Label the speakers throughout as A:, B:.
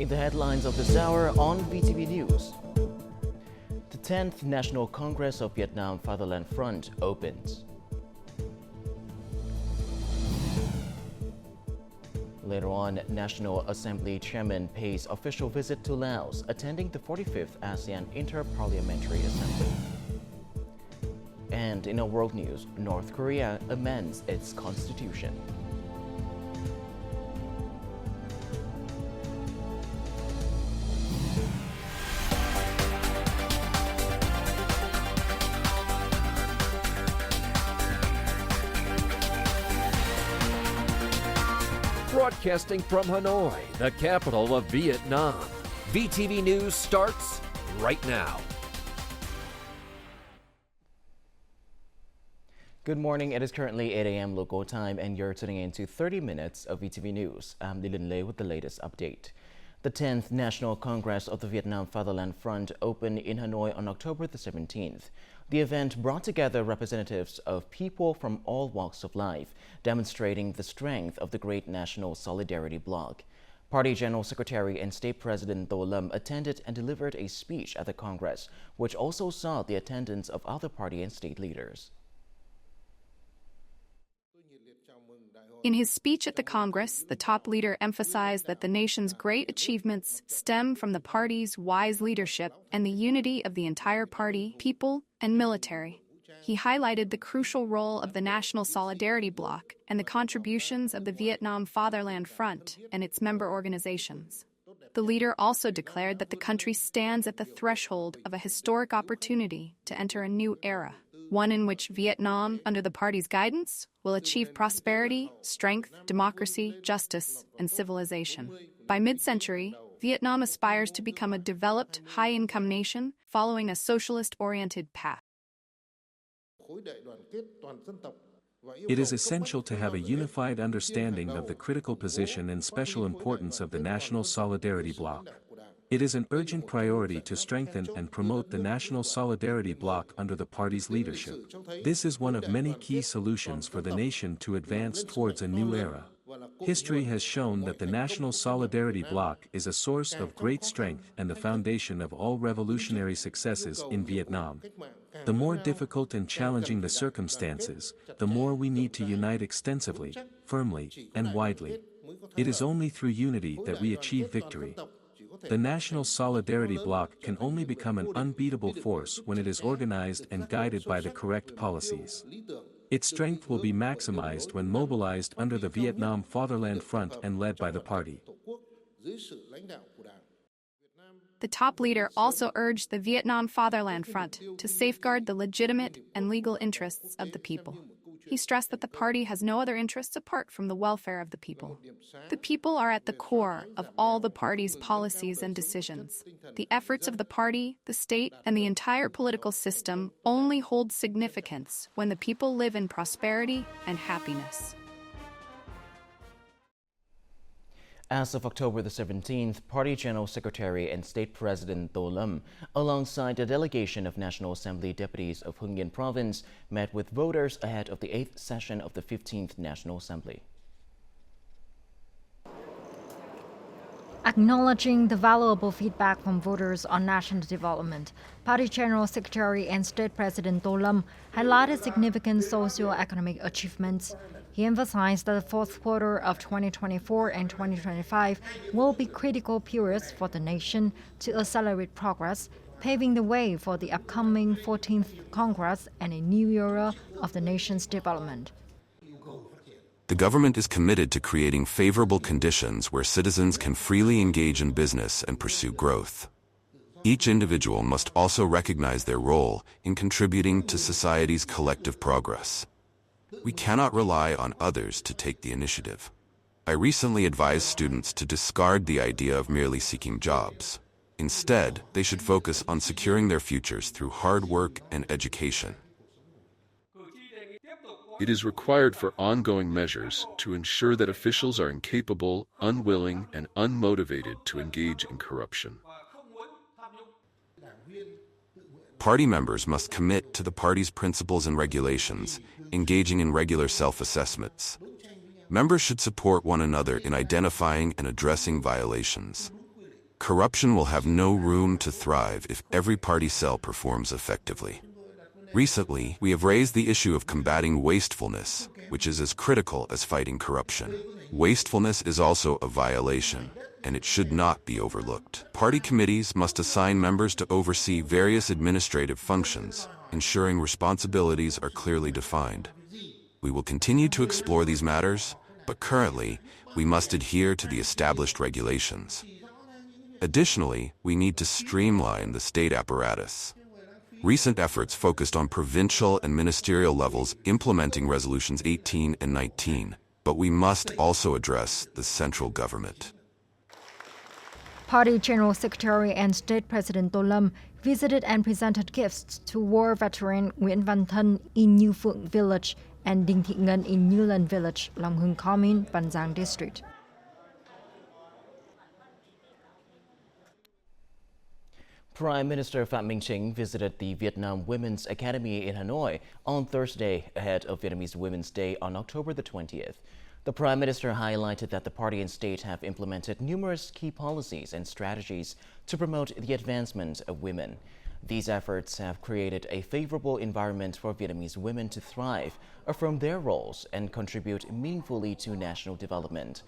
A: In the headlines of this hour on VTV News, the 10th National Congress of Vietnam Fatherland Front opens. Later on, National Assembly Chairman pays official visit to Laos, attending the 45th ASEAN Inter-Parliamentary Assembly. And in our world news, North Korea amends its constitution.
B: Broadcasting from Hanoi, the capital of Vietnam. VTV News starts right now.
A: Good morning. It is currently 8 a.m. local time, and you're tuning in to 30 minutes of VTV News. I'm Lilin Lei with the latest update. The 10th National Congress of the Vietnam Fatherland Front opened in Hanoi on October the 17th. The event brought together representatives of people from all walks of life, demonstrating the strength of the great national solidarity bloc. Party General Secretary and State President Tô Lâm attended and delivered a speech at the Congress, which also saw the attendance of other party and state leaders.
C: In his speech at the Congress, the top leader emphasized that the nation's great achievements stem from the party's wise leadership and the unity of the entire party, people, and military. He highlighted the crucial role of the National Solidarity Bloc and the contributions of the Vietnam Fatherland Front and its member organizations. The leader also declared that the country stands at the threshold of a historic opportunity to enter a new era, one in which Vietnam, under the party's guidance, will achieve prosperity, strength, democracy, justice, and civilization. By mid-century, Vietnam aspires to become a developed, high-income nation following a socialist-oriented path.
D: It is essential to have a unified understanding of the critical position and special importance of the National Solidarity Bloc. It is an urgent priority to strengthen and promote the National Solidarity Bloc under the party's leadership. This is one of many key solutions for the nation to advance towards a new era. History has shown that the National Solidarity Bloc is a source of great strength and the foundation of all revolutionary successes in Vietnam. The more difficult and challenging the circumstances, the more we need to unite extensively, firmly, and widely. It is only through unity that we achieve victory. The National Solidarity Bloc can only become an unbeatable force when it is organized and guided by the correct policies. Its strength will be maximized when mobilized under the Vietnam Fatherland Front and led by the party.
C: The top leader also urged the Vietnam Fatherland Front to safeguard the legitimate and legal interests of the people. He stressed that the party has no other interests apart from the welfare of the people. The people are at the core of all the party's policies and decisions. The efforts of the party, the state, and the entire political system only hold significance when the people live in prosperity and happiness.
A: As of October the 17th, Party General Secretary and State President Tô Lâm, alongside a delegation of National Assembly deputies of Hưng Yên Province, met with voters ahead of the 8th session of the 15th National Assembly.
E: Acknowledging the valuable feedback from voters on national development, Party General Secretary and State President Tô Lâm highlighted significant socio-economic achievements. He emphasized that the fourth quarter of 2024 and 2025 will be critical periods for the nation to accelerate progress, paving the way for the upcoming 14th Congress and a new era of the nation's development.
F: The government is committed to creating favorable conditions where citizens can freely engage in business and pursue growth. Each individual must also recognize their role in contributing to society's collective progress. We cannot rely on others to take the initiative. I recently advised students to discard the idea of merely seeking jobs. Instead, they should focus on securing their futures through hard work and education.
G: It is required for ongoing measures to ensure that officials are incapable, unwilling, and unmotivated to engage in corruption.
F: Party members must commit to the party's principles and regulations, engaging in regular self-assessments. Members should support one another in identifying and addressing violations. Corruption will have no room to thrive if every party cell performs effectively. Recently, we have raised the issue of combating wastefulness, which is as critical as fighting corruption. Wastefulness is also a violation, and it should not be overlooked. Party committees must assign members to oversee various administrative functions, ensuring responsibilities are clearly defined. We will continue to explore these matters, but currently, we must adhere to the established regulations. Additionally, we need to streamline the state apparatus. Recent efforts focused on provincial and ministerial levels implementing Resolutions 18 and 19, but we must also address the central government.
E: Party General Secretary and State President Tô Lâm visited and presented gifts to war veteran Nguyễn Văn Thân in New Phượng Village and Đinh Thị Ngân in Newland Village, Long Hưng Commune, Ban Giang District.
A: Prime Minister Phạm Minh Chính visited the Vietnam Women's Academy in Hanoi on Thursday ahead of Vietnamese Women's Day on October the 20th. The Prime Minister highlighted that the party and state have implemented numerous key policies and strategies to promote the advancement of women. These efforts have created a favorable environment for Vietnamese women to thrive, affirm their roles, and contribute meaningfully to national development.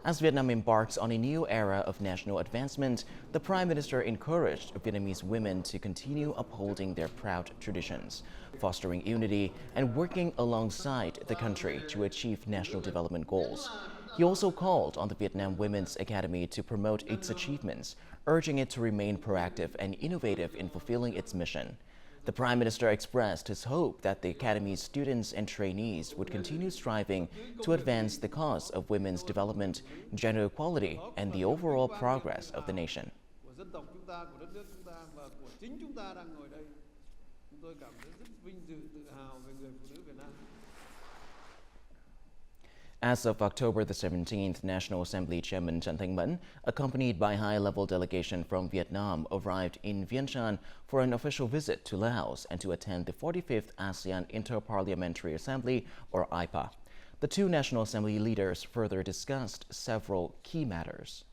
A: As Vietnam embarks on a new era of national advancement, the Prime Minister encouraged Vietnamese women to continue upholding their proud traditions, fostering unity, and working alongside the country to achieve national development goals. He also called on the Vietnam Women's Academy to promote its achievements, urging it to remain proactive and innovative in fulfilling its mission. The Prime Minister expressed his hope that the Academy's students and trainees would continue striving to advance the cause of women's development, gender equality, and the overall progress of the nation. As of October the 17th, National Assembly Chairman Trần Thanh Mẫn, accompanied by a high-level delegation from Vietnam, arrived in Vientiane for an official visit to Laos and to attend the 45th ASEAN Inter-Parliamentary Assembly, or IPA. The two National Assembly leaders further discussed several key matters.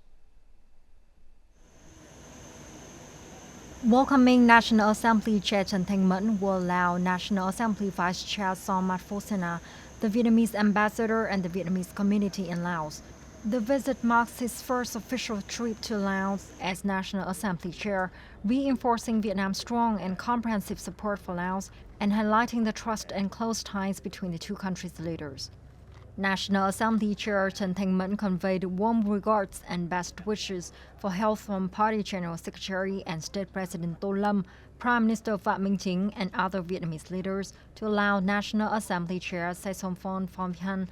E: Welcoming National Assembly Chair Trần Thanh Mẫn will allow National Assembly Vice Chair Son Mat Phosena, the Vietnamese ambassador and the Vietnamese community in Laos. The visit marks his first official trip to Laos as National Assembly Chair, reinforcing Vietnam's strong and comprehensive support for Laos and highlighting the trust and close ties between the two countries' leaders. National Assembly Chair Trần Thanh Mẫn conveyed warm regards and best wishes for health from Party General Secretary and State President Tô Lâm, Prime Minister Phạm Minh Chính, and other Vietnamese leaders to allow National Assembly Chair Say Som Phong Phong Vian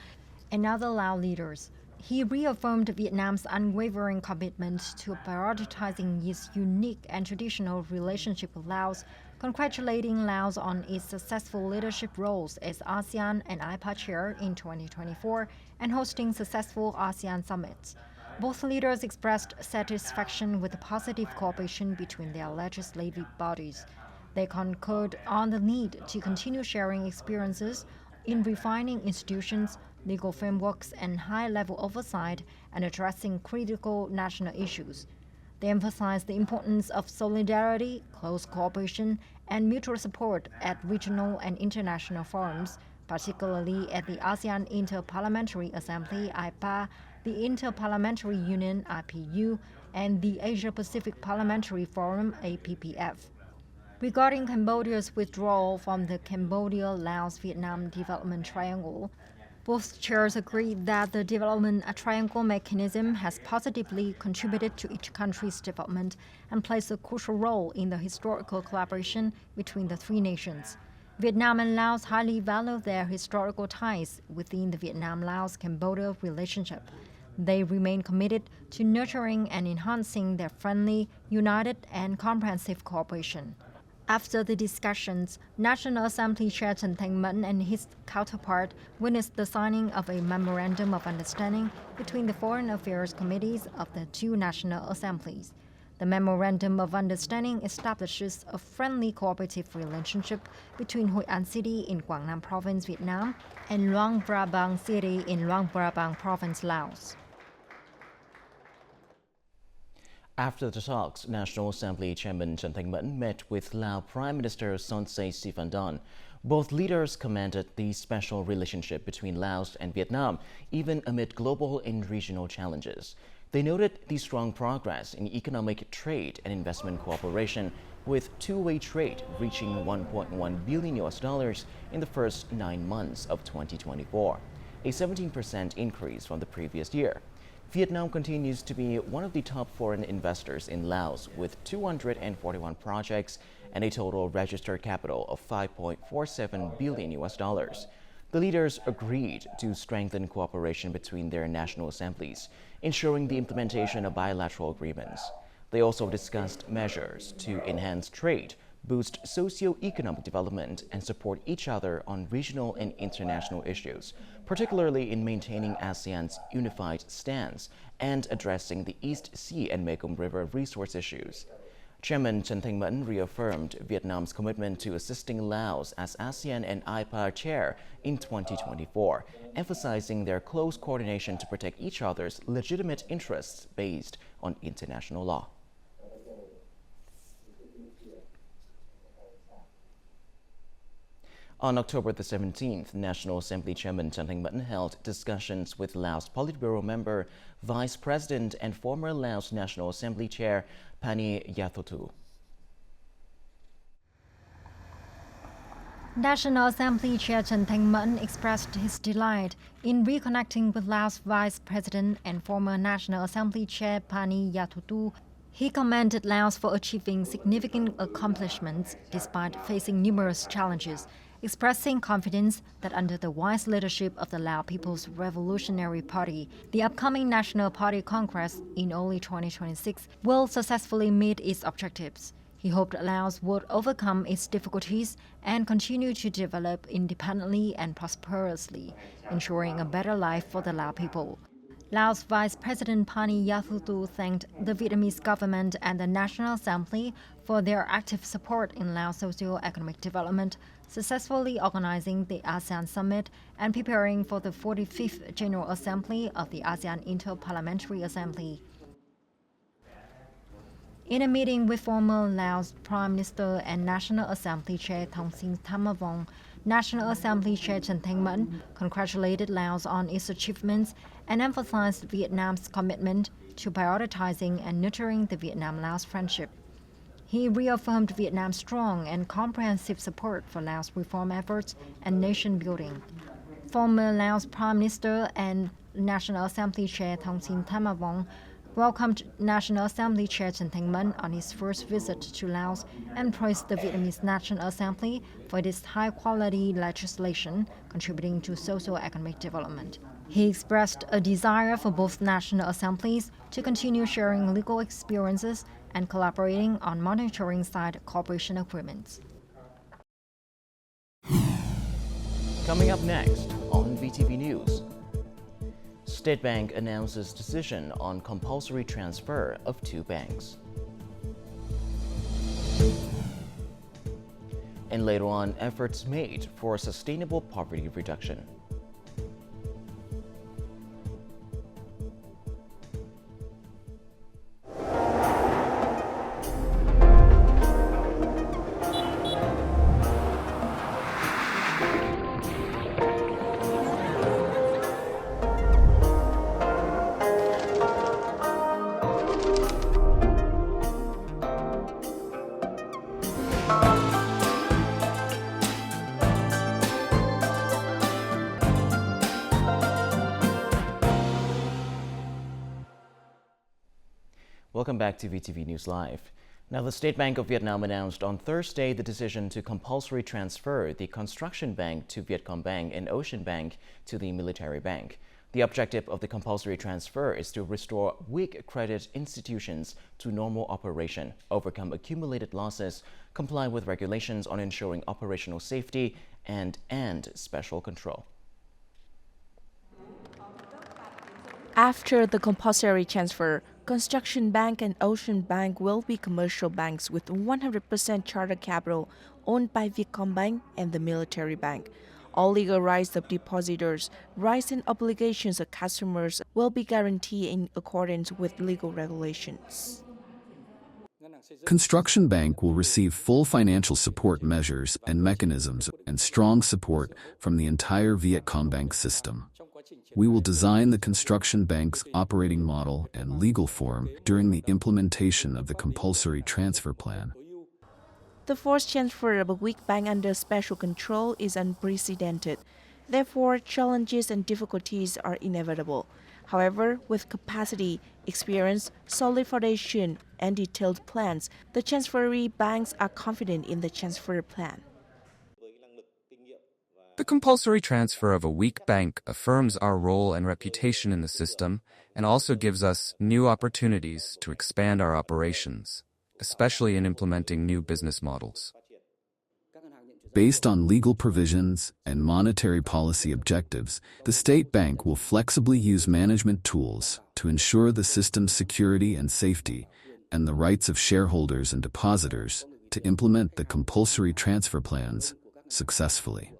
E: and other Lao leaders. He reaffirmed Vietnam's unwavering commitment to prioritizing its unique and traditional relationship with Laos, congratulating Laos on its successful leadership roles as ASEAN and IPA chair in 2024 and hosting successful ASEAN summits. Both leaders expressed satisfaction with the positive cooperation between their legislative bodies. They concurred on the need to continue sharing experiences in refining institutions, legal frameworks, and high-level oversight and addressing critical national issues. They emphasized the importance of solidarity, close cooperation, and mutual support at regional and international forums, particularly at the ASEAN Inter-Parliamentary Assembly, IPA, the Inter-Parliamentary Union, IPU, and the Asia-Pacific Parliamentary Forum, APPF. Regarding Cambodia's withdrawal from the Cambodia-Laos-Vietnam Development Triangle, both chairs agreed that the development triangle mechanism has positively contributed to each country's development and plays a crucial role in the historical collaboration between the three nations. Vietnam and Laos highly value their historical ties within the Vietnam-Laos-Cambodia relationship. They remain committed to nurturing and enhancing their friendly, united, and comprehensive cooperation. After the discussions, National Assembly Chair Trần Thanh Mẫn and his counterpart witnessed the signing of a Memorandum of Understanding between the Foreign Affairs Committees of the two National Assemblies. The Memorandum of Understanding establishes a friendly cooperative relationship between Hội An City in Quảng Nam Province, Vietnam, and Luang Prabang City in Luang Prabang Province, Laos.
A: After the talks, National Assembly Chairman Trần Thanh Mẫn met with Lao Prime Minister Son Say Siphandone. Both leaders commended the special relationship between Laos and Vietnam, even amid global and regional challenges. They noted the strong progress in economic trade and investment cooperation, with two-way trade reaching $1.1 billion in the first 9 months of 2024, a 17% increase from the previous year. Vietnam continues to be one of the top foreign investors in Laos, with 241 projects and a total registered capital of $5.47 billion. The leaders agreed to strengthen cooperation between their national assemblies, ensuring the implementation of bilateral agreements. They also discussed measures to enhance trade, boost socio-economic development, and support each other on regional and international issues, particularly in maintaining ASEAN's unified stance and addressing the East Sea and Mekong River resource issues. Chairman Trần Thanh Mẫn reaffirmed Vietnam's commitment to assisting Laos as ASEAN and IPA chair in 2024, emphasizing their close coordination to protect each other's legitimate interests based on international law. On October the 17th, National Assembly Chairman Trần Thanh Mẫn held discussions with Laos Politburo member, Vice President and former Laos National Assembly Chair Phie Yathothu.
E: National Assembly Chair Trần Thanh Mẫn expressed his delight in reconnecting with Laos Vice President and former National Assembly Chair Phie Yathothu. He commended Laos for achieving significant accomplishments despite facing numerous challenges, expressing confidence that under the wise leadership of the Lao People's Revolutionary Party, the upcoming National Party Congress in early 2026 will successfully meet its objectives. He hoped Laos would overcome its difficulties and continue to develop independently and prosperously, ensuring a better life for the Lao people. Laos Vice President Phie Yathothu thanked the Vietnamese government and the National Assembly for their active support in Laos socio-economic development, successfully organizing the ASEAN Summit and preparing for the 45th General Assembly of the ASEAN Inter-Parliamentary Assembly. In a meeting with former Laos Prime Minister and National Assembly Chair Thongsin Thamavong, National Assembly Chair Trần Thanh Mẫn congratulated Laos on its achievements and emphasized Vietnam's commitment to prioritizing and nurturing the Vietnam-Laos friendship. He reaffirmed Vietnam's strong and comprehensive support for Laos reform efforts and nation building. Former Laos Prime Minister and National Assembly Chair Thongsin Thamavong welcomed National Assembly Chair Trần Thanh Mẫn on his first visit to Laos and praised the Vietnamese National Assembly for its high-quality legislation contributing to socio-economic development. He expressed a desire for both national assemblies to continue sharing legal experiences and collaborating on monitoring side cooperation agreements.
A: Coming up next on VTV News. State Bank announces decision on compulsory transfer of 2 banks. And later on, efforts made for sustainable poverty reduction. Welcome back to VTV News Live. Now, the State Bank of Vietnam announced on Thursday the decision to compulsory transfer the Construction Bank to Vietcombank and Ocean Bank to the Military Bank. The objective of the compulsory transfer is to restore weak credit institutions to normal operation, overcome accumulated losses, comply with regulations on ensuring operational safety, and end special control.
H: After the compulsory transfer, Construction Bank and Ocean Bank will be commercial banks with 100% charter capital owned by Vietcombank and the Military Bank. All legal rights of depositors, rights and obligations of customers will be guaranteed in accordance with legal regulations.
I: Construction Bank will receive full financial support measures and mechanisms and strong support from the entire Vietcombank system. We will design the Construction Bank's operating model and legal form during the implementation of the compulsory transfer plan.
H: The forced transfer of a weak bank under special control is unprecedented. Therefore, challenges and difficulties are inevitable. However, with capacity, experience, solid foundation, and detailed plans, the transferee banks are confident in the transfer plan.
J: The compulsory transfer of a weak bank affirms our role and reputation in the system and also gives us new opportunities to expand our operations, especially in implementing new business models.
I: Based on legal provisions and monetary policy objectives, the State Bank will flexibly use management tools to ensure the system's security and safety and the rights of shareholders and depositors to implement the compulsory transfer plans successfully.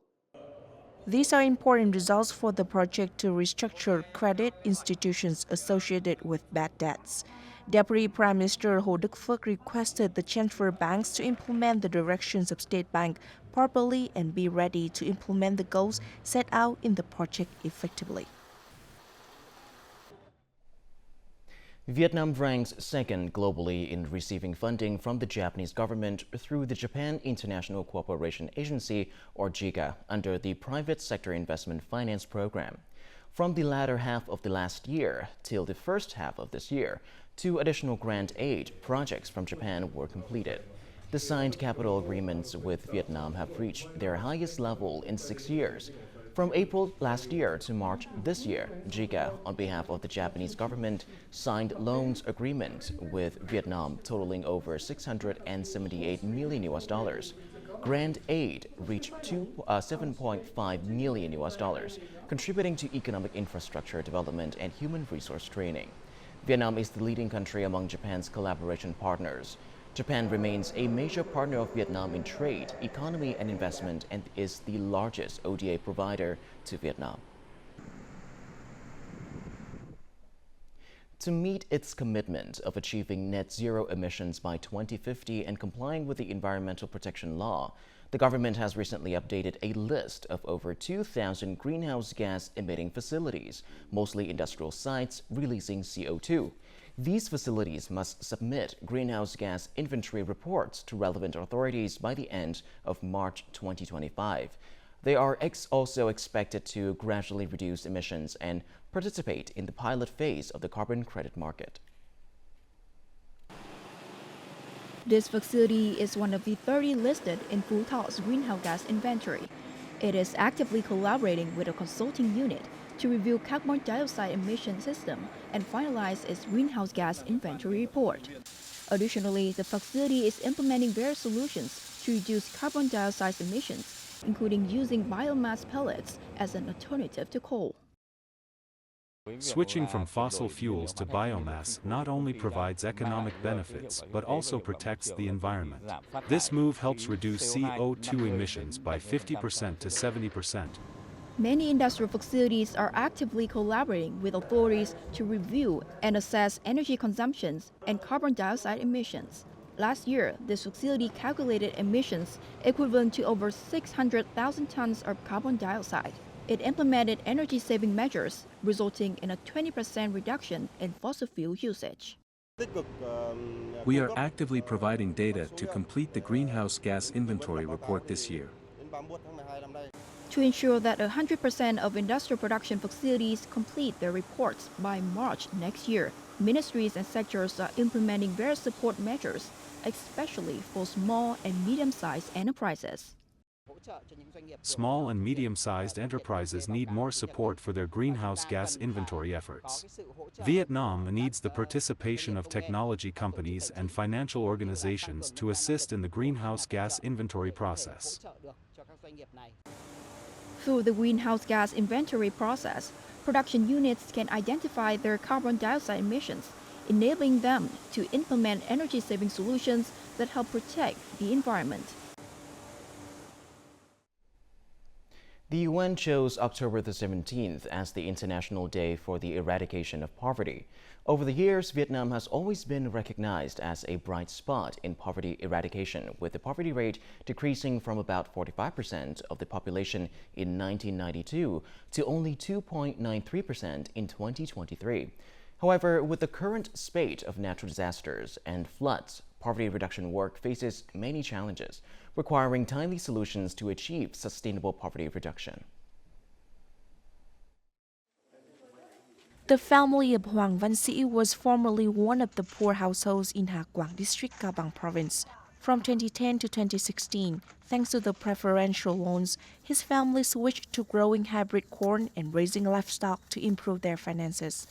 H: These are important results for the project to restructure credit institutions associated with bad debts. Deputy Prime Minister Hồ Đức Phước requested the transfer banks to implement the directions of State Bank properly and be ready to implement the goals set out in the project effectively.
A: Vietnam ranks second globally in receiving funding from the Japanese government through the Japan International Cooperation Agency, or JICA, under the Private Sector Investment Finance Program. From the latter half of the last year till the first half of this year, 2 additional grant aid projects from Japan were completed. The signed capital agreements with Vietnam have reached their highest level in 6 years. From April last year to March this year, JICA, on behalf of the Japanese government, signed loans agreements with Vietnam totaling over $678 million. Grant aid reached $7.5 million, contributing to economic infrastructure development and human resource training. Vietnam is the leading country among Japan's collaboration partners. Japan remains a major partner of Vietnam in trade, economy, and investment, and is the largest ODA provider to Vietnam. To meet its commitment of achieving net zero emissions by 2050 and complying with the environmental protection law, the government has recently updated a list of over 2,000 greenhouse gas emitting facilities, mostly industrial sites releasing CO2. These facilities must submit greenhouse gas inventory reports to relevant authorities by the end of March 2025. They are also expected to gradually reduce emissions and participate in the pilot phase of the carbon credit market.
K: This facility is one of the 30 listed in Phú Thọ's greenhouse gas inventory. It is actively collaborating with a consulting unit to review carbon dioxide emission system and finalize its greenhouse gas inventory report. Additionally, the facility is implementing various solutions to reduce carbon dioxide emissions, including using biomass pellets as an alternative to coal.
D: Switching from fossil fuels to biomass not only provides economic benefits but also protects the environment. This move helps reduce CO2 emissions by 50% to 70%.
K: Many industrial facilities are actively collaborating with authorities to review and assess energy consumptions and carbon dioxide emissions. Last year, this facility calculated emissions equivalent to over 600,000 tons of carbon dioxide. It implemented energy-saving measures, resulting in a 20% reduction in fossil fuel usage.
D: We are actively providing data to complete the greenhouse gas inventory report this year.
K: To ensure that 100% of industrial production facilities complete their reports by March next year, ministries and sectors are implementing various support measures, especially for small and medium-sized enterprises.
D: Small and medium-sized enterprises need more support for their greenhouse gas inventory efforts. Vietnam needs the participation of technology companies and financial organizations to assist in the greenhouse gas inventory process.
K: Through the greenhouse gas inventory process, production units can identify their carbon dioxide emissions, enabling them to implement energy-saving solutions that help protect the environment.
A: The UN chose October the 17th as the International Day for the Eradication of Poverty. Over the years, Vietnam has always been recognized as a bright spot in poverty eradication, with the poverty rate decreasing from about 45% of the population in 1992 to only 2.93% in 2023. However, with the current spate of natural disasters and floods, poverty reduction work faces many challenges, requiring timely solutions to achieve sustainable poverty reduction.
H: The family of Hoàng Văn Sĩ was formerly one of the poor households in Ha Quang District, Cao Bằng Province. From 2010 to 2016, thanks to the preferential loans, his family switched to growing hybrid corn and raising livestock to improve their finances.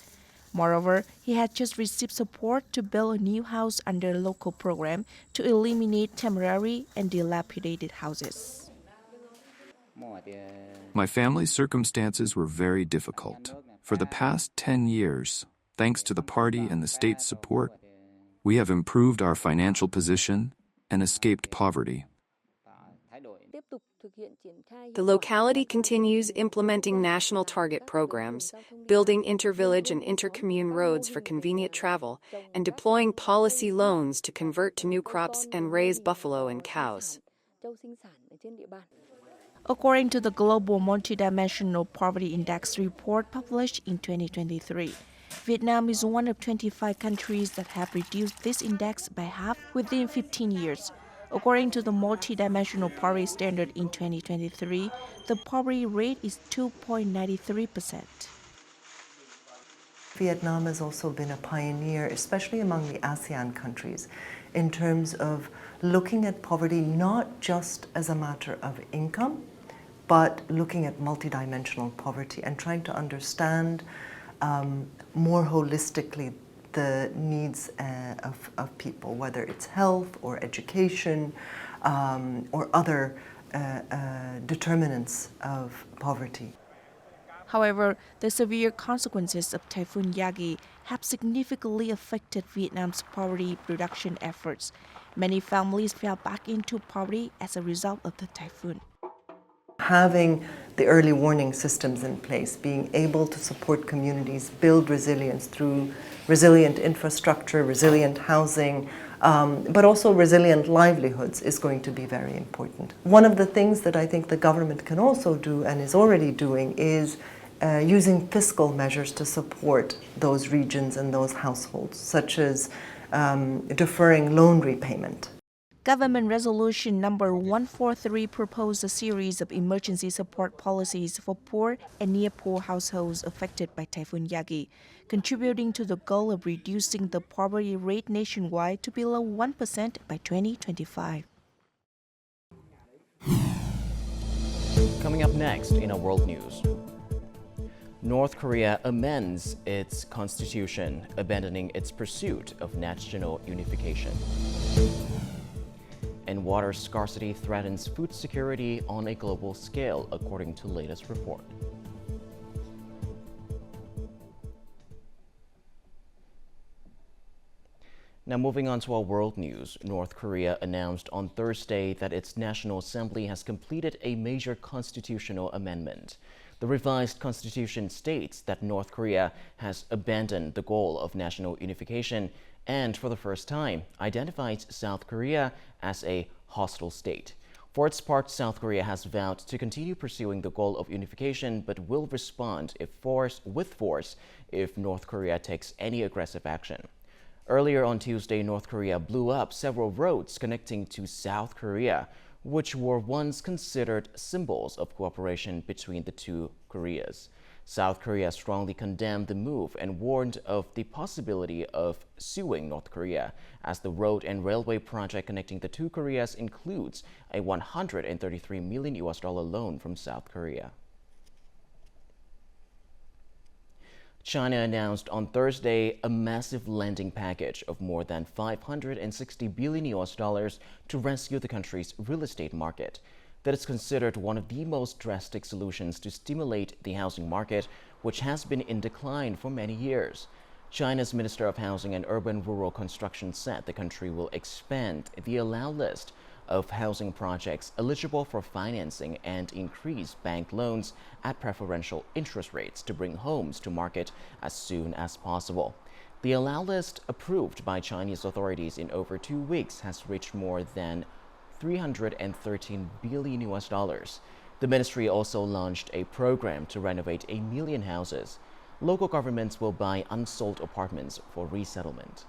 H: Moreover, he had just received support to build a new house under a local program to eliminate temporary and dilapidated houses.
L: My family's circumstances were very difficult. For the past 10 years, thanks to the party and the state's support, we have improved our financial position and escaped poverty.
M: The locality continues implementing national target programs, building inter-village and inter-commune roads for convenient travel, and deploying policy loans to convert to new crops and raise buffalo and cows.
H: According to the Global Multidimensional Poverty Index report published in 2023, Vietnam is one of 25 countries that have reduced this index by half within 15 years. According to the Multidimensional Poverty Standard in 2023, the poverty rate is 2.93%.
N: Vietnam has also been a pioneer, especially among the ASEAN countries, in terms of looking at poverty not just as a matter of income, but looking at multidimensional poverty and trying to understand more holistically the needs of people, whether it's health or education or other determinants of poverty.
H: However, the severe consequences of Typhoon Yagi have significantly affected Vietnam's poverty reduction efforts. Many families fell back into poverty as a result of the typhoon.
N: Having the early warning systems in place, being able to support communities, build resilience through resilient infrastructure, resilient housing, but also resilient livelihoods is going to be very important. One of the things that I think the government can also do and is already doing is using fiscal measures to support those regions and those households, such as deferring loan repayment.
H: Government Resolution number 143 proposed a series of emergency support policies for poor and near-poor households affected by Typhoon Yagi, contributing to the goal of reducing the poverty rate nationwide to below 1% by 2025.
A: Coming up next in our world news. North Korea amends its constitution, abandoning its pursuit of national unification. And water scarcity threatens food security on a global scale, according to latest report. Now moving on to our world news, North Korea announced on Thursday that its National Assembly has completed a major constitutional amendment. The revised constitution states that North Korea has abandoned the goal of national unification and, for the first time, identifies South Korea as a hostile state. For its part, South Korea has vowed to continue pursuing the goal of unification, but will respond with force if North Korea takes any aggressive action. Earlier on Tuesday, North Korea blew up several roads connecting to South Korea, which were once considered symbols of cooperation between the two Koreas. South Korea strongly condemned the move and warned of the possibility of suing North Korea, as the road and railway project connecting the two Koreas includes a $133 million loan from South Korea. China announced on Thursday a massive lending package of more than $560 billion to rescue the country's real estate market. That is considered one of the most drastic solutions to stimulate the housing market, which has been in decline for many years. China's Minister of Housing and Urban Rural Construction said the country will expand the allowed list of housing projects eligible for financing and increase bank loans at preferential interest rates to bring homes to market as soon as possible. The allow list approved by Chinese authorities in over 2 weeks has reached more than $313 billion. The ministry also launched a program to renovate 1 million houses. Local governments will buy unsold apartments for resettlement.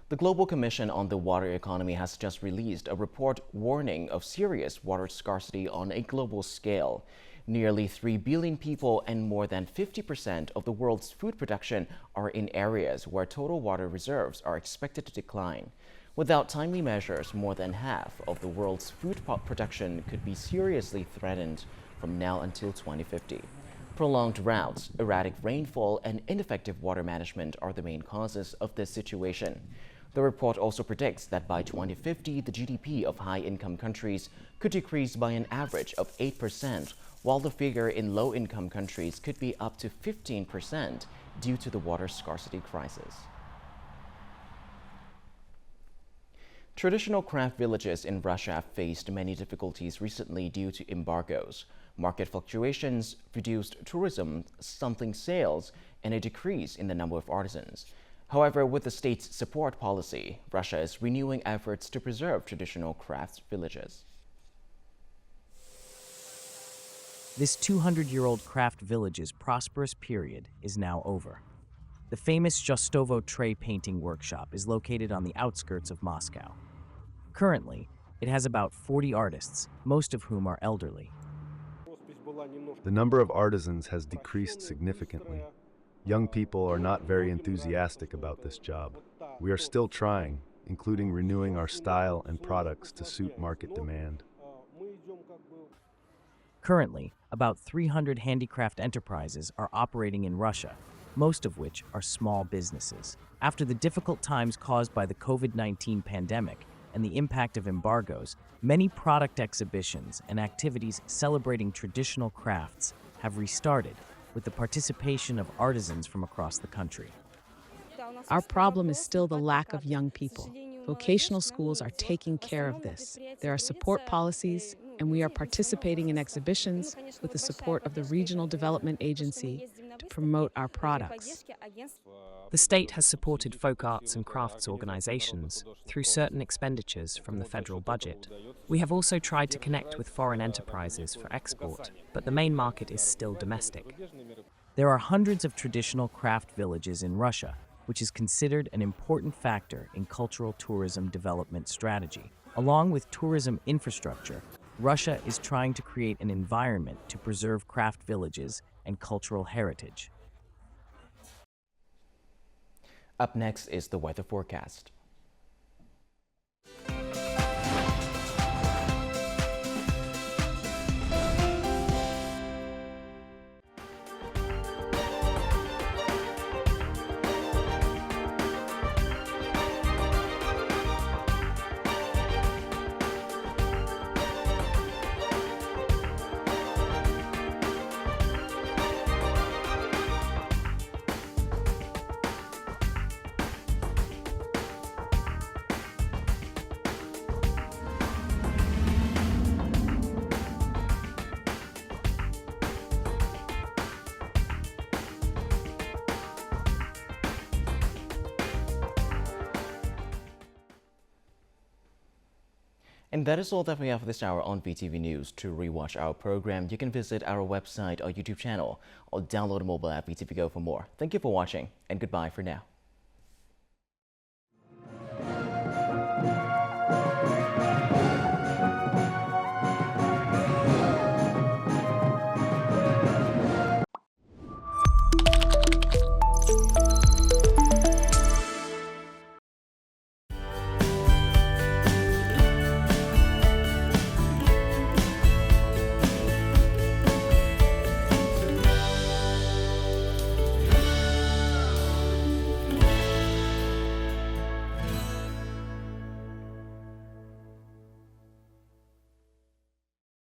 A: The Global Commission on the Water Economy has just released a report warning of serious water scarcity on a global scale. Nearly 3 billion people and more than 50% of the world's food production are in areas where total water reserves are expected to decline. Without timely measures, more than half of the world's food production could be seriously threatened from now until 2050. Prolonged droughts, erratic rainfall, and ineffective water management are the main causes of this situation. The report also predicts that by 2050, the GDP of high-income countries could decrease by an average of 8%, while the figure in low-income countries could be up to 15% due to the water scarcity crisis. Traditional craft villages in Russia have faced many difficulties recently due to embargoes. Market fluctuations, reduced tourism, stunting sales, and a decrease in the number of artisans. However, with the state's support policy, Russia is renewing efforts to preserve traditional craft villages.
O: This 200-year-old craft village's prosperous period is now over. The famous Jostovo tray painting workshop is located on the outskirts of Moscow. Currently, it has about 40 artists, most of whom are elderly.
P: The number of artisans has decreased significantly. Young people are not very enthusiastic about this job. We are still trying, including renewing our style and products to suit market demand.
O: Currently, about 300 handicraft enterprises are operating in Russia, most of which are small businesses. After the difficult times caused by the COVID-19 pandemic and the impact of embargoes, many product exhibitions and activities celebrating traditional crafts have restarted with the participation of artisans from across the country.
Q: Our problem is still the lack of young people. Vocational schools are taking care of this. There are support policies, and we are participating in exhibitions with the support of the Regional Development Agency to promote our products.
O: The state has supported folk arts and crafts organizations through certain expenditures from the federal budget. We have also tried to connect with foreign enterprises for export, but the main market is still domestic. There are hundreds of traditional craft villages in Russia, which is considered an important factor in cultural tourism development strategy. Along with tourism infrastructure, Russia is trying to create an environment to preserve craft villages and cultural heritage.
A: Up next is the weather forecast. And that is all that we have for this hour on VTV News. To rewatch our program, you can visit our website or YouTube channel or download the mobile app VTVgo for more. Thank you for watching, and goodbye for now.